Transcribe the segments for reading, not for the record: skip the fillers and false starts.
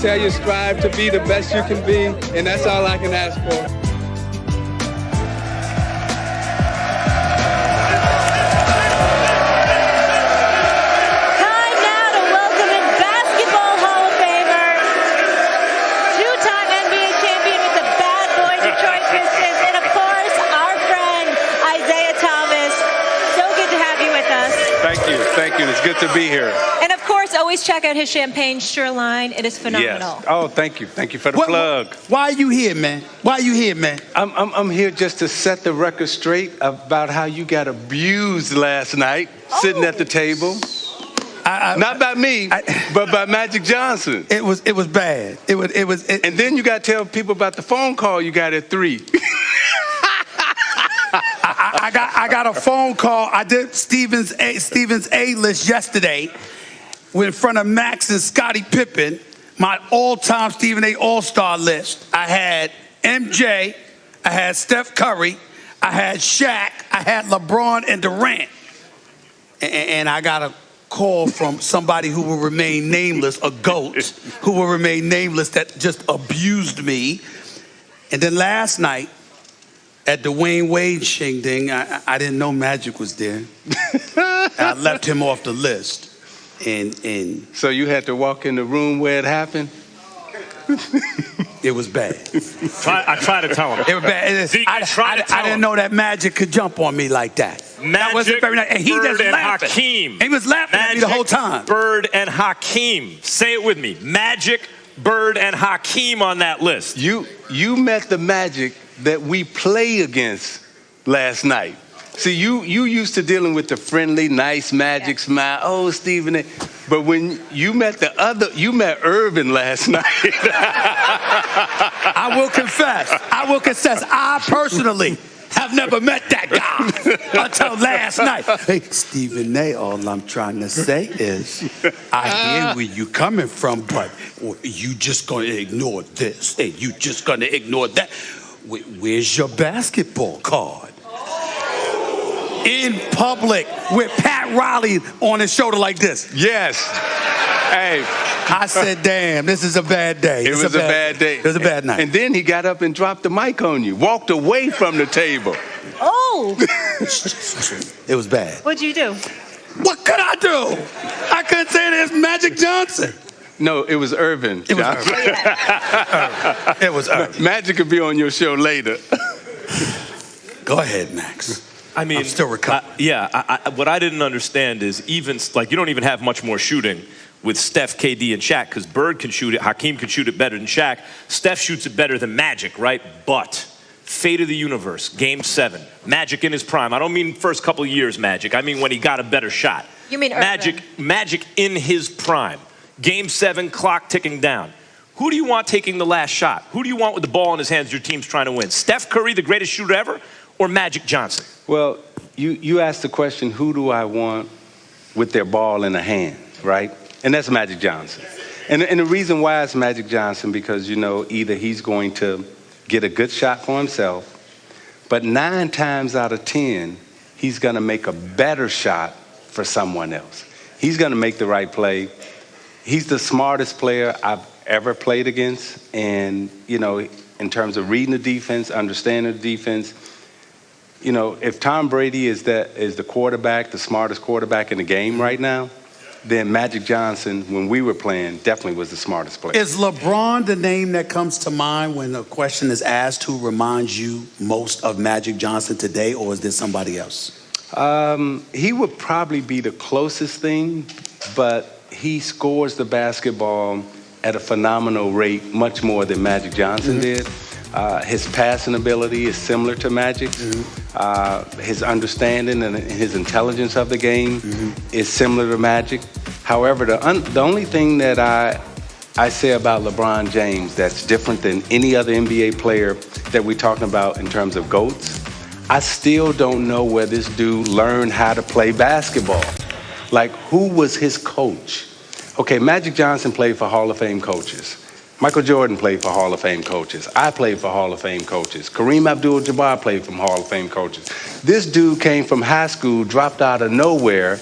tell you, strive to be the best you can be, and that's all I can ask for. Thank you. It's good to be here. And of course, always check out his champagne Shoreline. It is phenomenal. Yes. Oh, thank you. Thank you for the plug. Why are you here, man? Why are you here, man? I'm here just to set the record straight about how you got abused last night, sitting at the table. Not by me, but by Magic Johnson. It was bad. And then you got to tell people about the phone call you got at 3. I got a phone call. I did Stephen's A list yesterday in front of Max and Scottie Pippen, my all-time Stephen A all-star list. I had MJ, I had Steph Curry, I had Shaq, I had LeBron and Durant. And I got a call from somebody who will remain nameless, a GOAT, who will remain nameless, that just abused me. And then last night, at the Wayne Wade shindig, I didn't know Magic was there. I left him off the list. And so you had to walk in the room where it happened? It was bad. I tried to tell him. It was bad. I didn't know that Magic could jump on me like that. Magic, wasn't very nice. And he Bird, just and laughing. Hakeem. He was laughing at me the whole time. Bird and Hakeem. Say it with me. Magic, Bird, and Hakeem on that list. You met the Magic that we play against last night. See, you used to dealing with the friendly, nice Magic smile. Oh, Stephen A. But when you met you met Irvin last night. I will confess, I personally have never met that guy until last night. Hey, Stephen A., all I'm trying to say is, I hear where you coming from, but you just gonna ignore this. Hey, you just gonna ignore that. Where's your basketball card? In public with Pat Riley on his shoulder like this. Yes. Hey. I said, damn, this is a bad day. It was a bad day. It was a bad night. And then he got up and dropped the mic on you, walked away from the table. Oh. It was bad. What'd you do? What could I do? I couldn't say this Magic Johnson. No, it was Irvin. It was Irvin. It was Irvin. Magic could be on your show later. Go ahead, Max. I mean, I'm still recovering. What I didn't understand is you don't even have much more shooting with Steph, KD, and Shaq, because Bird can shoot it, Hakeem can shoot it better than Shaq. Steph shoots it better than Magic, right? But fate of the universe, Game 7, Magic in his prime. I don't mean first couple years Magic. I mean when he got a better shot. You mean Irvin. Magic in his prime. Game 7, clock ticking down. Who do you want taking the last shot? Who do you want with the ball in his hands your team's trying to win? Steph Curry, the greatest shooter ever, or Magic Johnson? Well, you asked the question, who do I want with their ball in the hand, right? And that's Magic Johnson. And the reason why it's Magic Johnson, because, either he's going to get a good shot for himself, but 9 times out of 10, he's going to make a better shot for someone else. He's going to make the right play. He's the smartest player I've ever played against. And, in terms of reading the defense, understanding the defense, if Tom Brady is the quarterback, the smartest quarterback in the game right now, then Magic Johnson, when we were playing, definitely was the smartest player. Is LeBron the name that comes to mind when a question is asked who reminds you most of Magic Johnson today, or is there somebody else? He would probably be the closest thing, but he scores the basketball at a phenomenal rate, much more than Magic Johnson did. His passing ability is similar to Magic's. His understanding and his intelligence of the game is similar to Magic. However, the only thing that I say about LeBron James that's different than any other NBA player that we're talking about in terms of GOATs, I still don't know where this dude learned how to play basketball. Like, who was his coach? Okay, Magic Johnson played for Hall of Fame coaches. Michael Jordan played for Hall of Fame coaches. I played for Hall of Fame coaches. Kareem Abdul-Jabbar played from Hall of Fame coaches. This dude came from high school, dropped out of nowhere,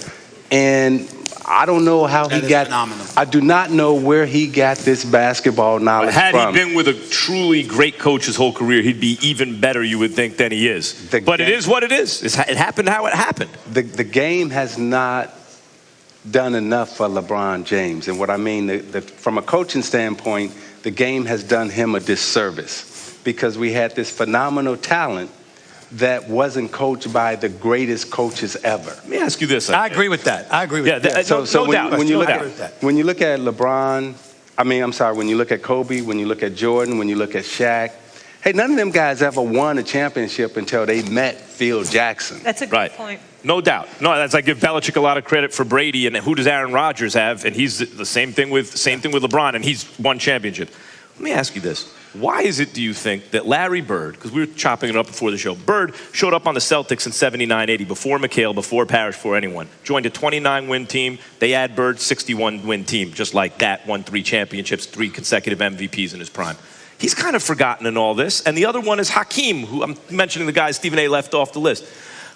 And I don't know how That he is got. phenomenal. I do not know where he got this basketball knowledge Had from. he been with a truly great coach his whole career, he'd be even better, you would think, than he is. But it is what it is. It happened how it happened. The game has not done enough for LeBron James. And what I mean, from a coaching standpoint, the game has done him a disservice because we had this phenomenal talent that wasn't coached by the greatest coaches ever. Let me ask you this. I agree with that. I agree with that. So no doubt. when you look No at doubt. when you look at LeBron, when you look at Kobe, when you look at Jordan, when you look at Shaq, hey, none of them guys ever won a championship until they met Phil Jackson. That's a good point. No doubt. No, that's I give Belichick a lot of credit for Brady, and who does Aaron Rodgers have? And he's the same thing with LeBron, and he's won championship. Let me ask you this. Why is it, do you think, that Larry Bird, because we were chopping it up before the show, Bird showed up on the Celtics in 79-80, before McHale, before Parrish, before anyone, joined a 29-win team. They add Bird, 61-win team, just like that, won 3 championships, 3 consecutive MVPs in his prime. He's kind of forgotten in all this. And the other one is Hakeem, who I'm mentioning the guy Stephen A. left off the list.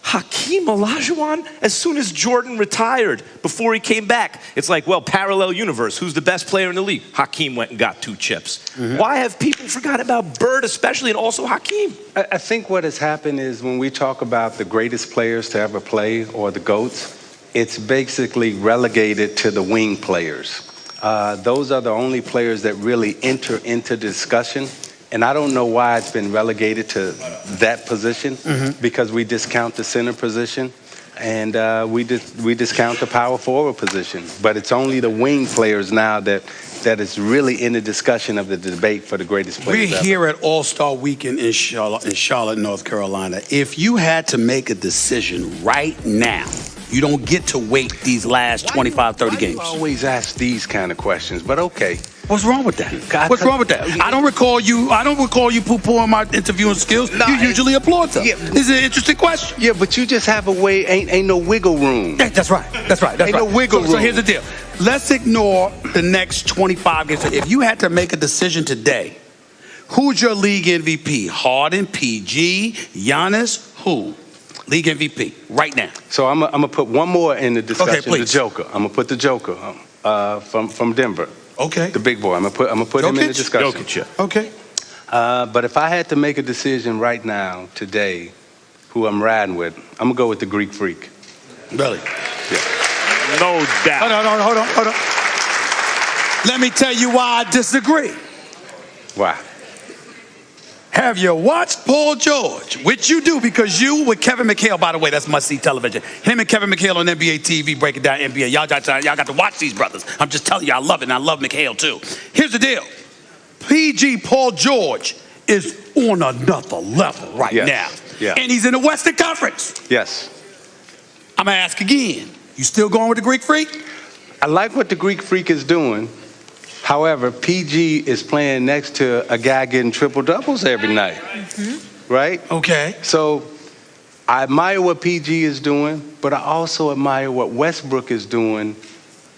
Hakeem Olajuwon, as soon as Jordan retired, before he came back, it's like, well, parallel universe. Who's the best player in the league? Hakeem went and got 2 chips. Why have people forgot about Bird especially, and also Hakeem? I think what has happened is when we talk about the greatest players to ever play or the GOATs, it's basically relegated to the wing players. Those are the only players that really enter into discussion. And I don't know why it's been relegated to that position, because we discount the center position and we discount the power forward position. But it's only the wing players now that is really in the discussion of the debate for the greatest players We're ever. here at All-Star Weekend in Charlotte, North Carolina. If you had to make a decision right now, you don't get to wait these last 25, 30 games. You always ask these kind of questions, but okay. What's wrong with that? What's wrong with that? I don't recall you poo-pooing my interviewing skills. No, you usually applaud them. Yeah. This is an interesting question. Yeah, but you just have a way, ain't no wiggle room. That's right. Ain't no wiggle room. So here's the deal. Let's ignore the next 25 games. If you had to make a decision today, who's your league MVP? Harden, PG, Giannis, who? League MVP right now. So I'm gonna put one more in the discussion. Okay, please. The Joker. I'm gonna put the Joker from Denver. Okay. The big boy. I'm gonna put him in the Jokic? discussion. Jokic, yeah. Okay. But if I had to make a decision right now, today, who I'm riding with, I'm gonna go with the Greek Freak. Really? No doubt. Hold on. Let me tell you why I disagree. Why? Have you watched Paul George? Which you do, because you with Kevin McHale, by the way, that's must-see television. Him and Kevin McHale on NBA TV breaking down NBA. Y'all got to watch these brothers. I'm just telling you, I love it, and I love McHale too. Here's the deal. PG Paul George is on another level right now. Yeah. And he's in the Western Conference. Yes. I'm going to ask again. You still going with the Greek Freak? I like what the Greek Freak is doing. However, PG is playing next to a guy getting triple doubles every night. Right? Okay. So I admire what PG is doing, but I also admire what Westbrook is doing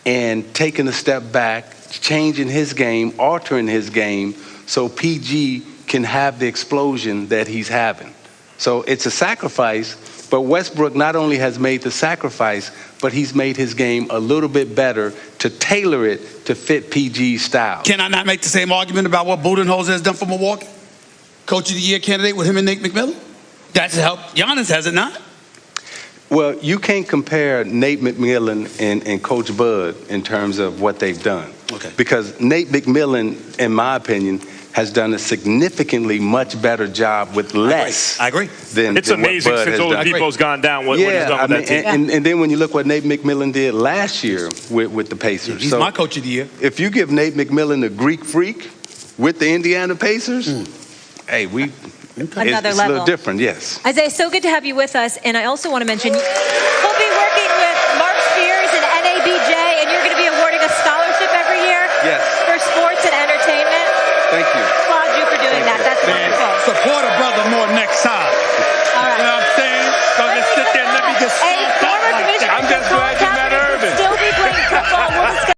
and taking a step back, changing his game, altering his game so PG can have the explosion that he's having. So it's a sacrifice, but Westbrook not only has made the sacrifice, but he's made his game a little bit better to tailor it to fit PG's style. Can I not make the same argument about what Budenholzer has done for Milwaukee? Coach of the Year candidate with him and Nate McMillan? That's helped. Giannis has it not. Well, you can't compare Nate McMillan and Coach Bud in terms of what they've done. Okay. Because Nate McMillan, in my opinion, has done a significantly much better job with less. I agree. It's amazing what Bud since has done. Oladipo's gone down what he's done with that team. And then when you look what Nate McMillan did last year with the Pacers. He's my coach of the year. If you give Nate McMillan the Greek Freak with the Indiana Pacers, hey, Another it's a level. little different, yes. Isaiah, so good to have you with us. And I also want to mention, he'll be working with Mark Spears and NABJ, and you're going to be awarding a scholarship every year Yes. for sports and entertainment. Thank you. Applaud you for doing that. That's wonderful. Support a